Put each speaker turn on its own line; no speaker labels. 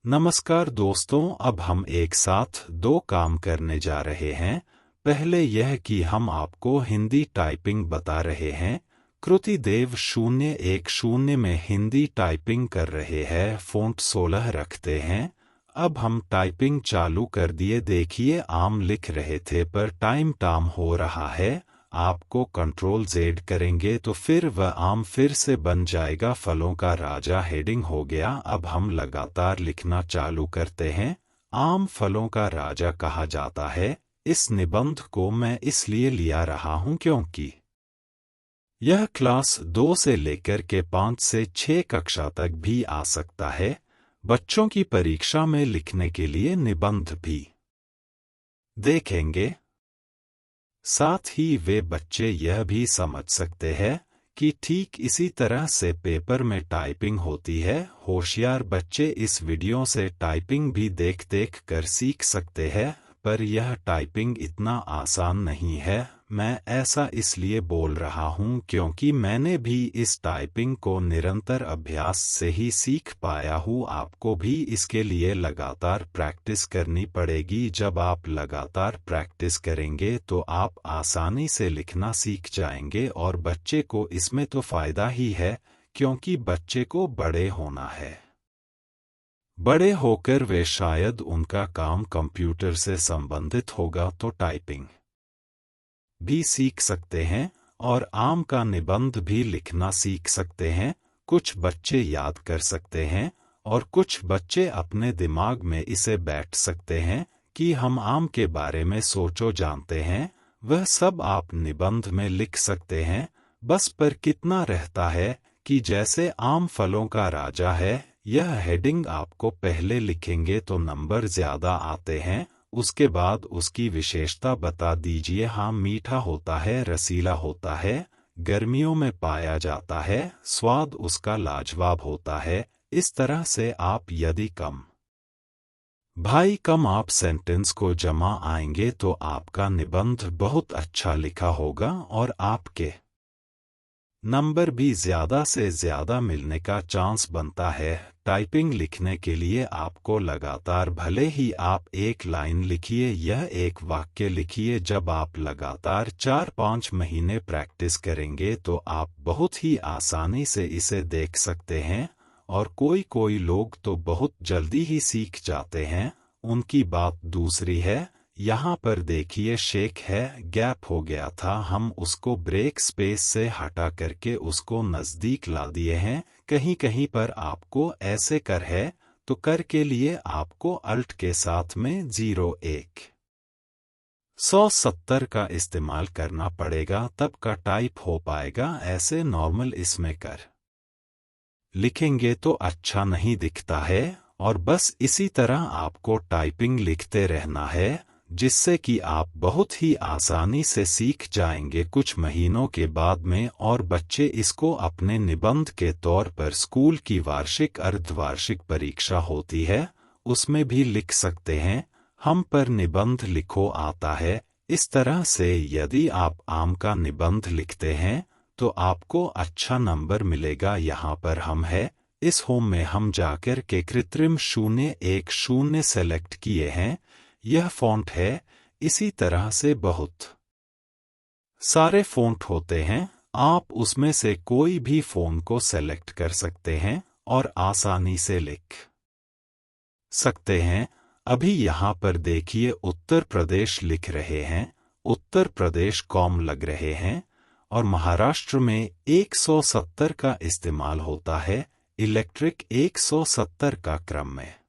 नमस्कार दोस्तों, अब हम एक साथ दो काम करने जा रहे हैं। पहले यह कि हम आपको हिंदी टाइपिंग बता रहे हैं। कृति देव 010 में हिंदी टाइपिंग कर रहे हैं, फ़ॉन्ट 16 रखते हैं। अब हम टाइपिंग चालू कर दिए। देखिए, आम लिख रहे थे पर टाइम हो रहा है। आपको कंट्रोल Z करेंगे तो फिर वह आम फिर से बन जाएगा। फलों का राजा हेडिंग हो गया। अब हम लगातार लिखना चालू करते हैं। आम फलों का राजा कहा जाता है। इस निबंध को मैं इसलिए लिया रहा हूं क्योंकि यह क्लास 2 से लेकर के 5 से 6 कक्षा तक भी आ सकता है। बच्चों की परीक्षा में लिखने के लिए निबंध भी देखेंगे। साथ ही वे बच्चे यह भी समझ सकते हैं कि ठीक इसी तरह से पेपर में टाइपिंग होती है। होशियार बच्चे इस वीडियो से टाइपिंग भी देख कर सीख सकते हैं, पर यह टाइपिंग इतना आसान नहीं है। मैं ऐसा इसलिए बोल रहा हूँ क्योंकि मैंने भी इस टाइपिंग को निरंतर अभ्यास से ही सीख पाया हूँ। आपको भी इसके लिए लगातार प्रैक्टिस करनी पड़ेगी। जब आप लगातार प्रैक्टिस करेंगे तो आप आसानी से लिखना सीख जाएंगे और बच्चे को इसमें तो फ़ायदा ही है, क्योंकि बच्चे को बड़े होना है। बड़े होकर वे शायद उनका काम कंप्यूटर से संबंधित होगा तो टाइपिंग भी सीख सकते हैं और आम का निबंध भी लिखना सीख सकते हैं। कुछ बच्चे याद कर सकते हैं और कुछ बच्चे अपने दिमाग में इसे बैठ सकते हैं कि हम आम के बारे में सोचो जानते हैं। वह सब आप निबंध में लिख सकते हैं। बस पर कितना रहता है कि जैसे आम फलों का राजा है, यह हेडिंग आपको पहले लिखेंगे तो नंबर ज़्यादा आते हैं। उसके बाद उसकी विशेषता बता दीजिए। हाँ, मीठा होता है, रसीला होता है, गर्मियों में पाया जाता है, स्वाद उसका लाजवाब होता है। इस तरह से आप यदि कम आप सेंटेंस को जमा आएंगे तो आपका निबंध बहुत अच्छा लिखा होगा और आपके नंबर भी ज़्यादा से ज़्यादा मिलने का चांस बनता है। टाइपिंग लिखने के लिए आपको लगातार, भले ही आप एक लाइन लिखिए, यह एक वाक्य लिखिए, जब आप लगातार 4-5 महीने प्रैक्टिस करेंगे तो आप बहुत ही आसानी से इसे देख सकते हैं। और कोई लोग तो बहुत जल्दी ही सीख जाते हैं, उनकी बात दूसरी है। यहाँ पर देखिए, शेक है, गैप हो गया था, हम उसको ब्रेक स्पेस से हटा करके उसको नज़दीक ला दिए हैं। कहीं पर आपको ऐसे कर है तो कर के लिए आपको अल्ट के साथ में 0170 का इस्तेमाल करना पड़ेगा, तब का टाइप हो पाएगा। ऐसे नॉर्मल इसमें कर लिखेंगे तो अच्छा नहीं दिखता है। और बस इसी तरह आपको टाइपिंग लिखते रहना है, जिससे कि आप बहुत ही आसानी से सीख जाएंगे कुछ महीनों के बाद में। और बच्चे इसको अपने निबंध के तौर पर स्कूल की वार्षिक अर्धवार्षिक परीक्षा होती है, उसमें भी लिख सकते हैं। हम पर निबंध लिखो आता है। इस तरह से यदि आप आम का निबंध लिखते हैं तो आपको अच्छा नंबर मिलेगा। यहाँ पर हम है, इस होम में हम जाकर के कृत्रिम 010 सेलेक्ट किए हैं। यह फ़ॉन्ट है। इसी तरह से बहुत सारे फ़ॉन्ट होते हैं, आप उसमें से कोई भी फ़ॉन्ट को सेलेक्ट कर सकते हैं और आसानी से लिख सकते हैं। अभी यहाँ पर देखिए, उत्तर प्रदेश लिख रहे हैं, उत्तर प्रदेश कॉम लग रहे हैं। और महाराष्ट्र में 170 का इस्तेमाल होता है, इलेक्ट्रिक 170 का क्रम में।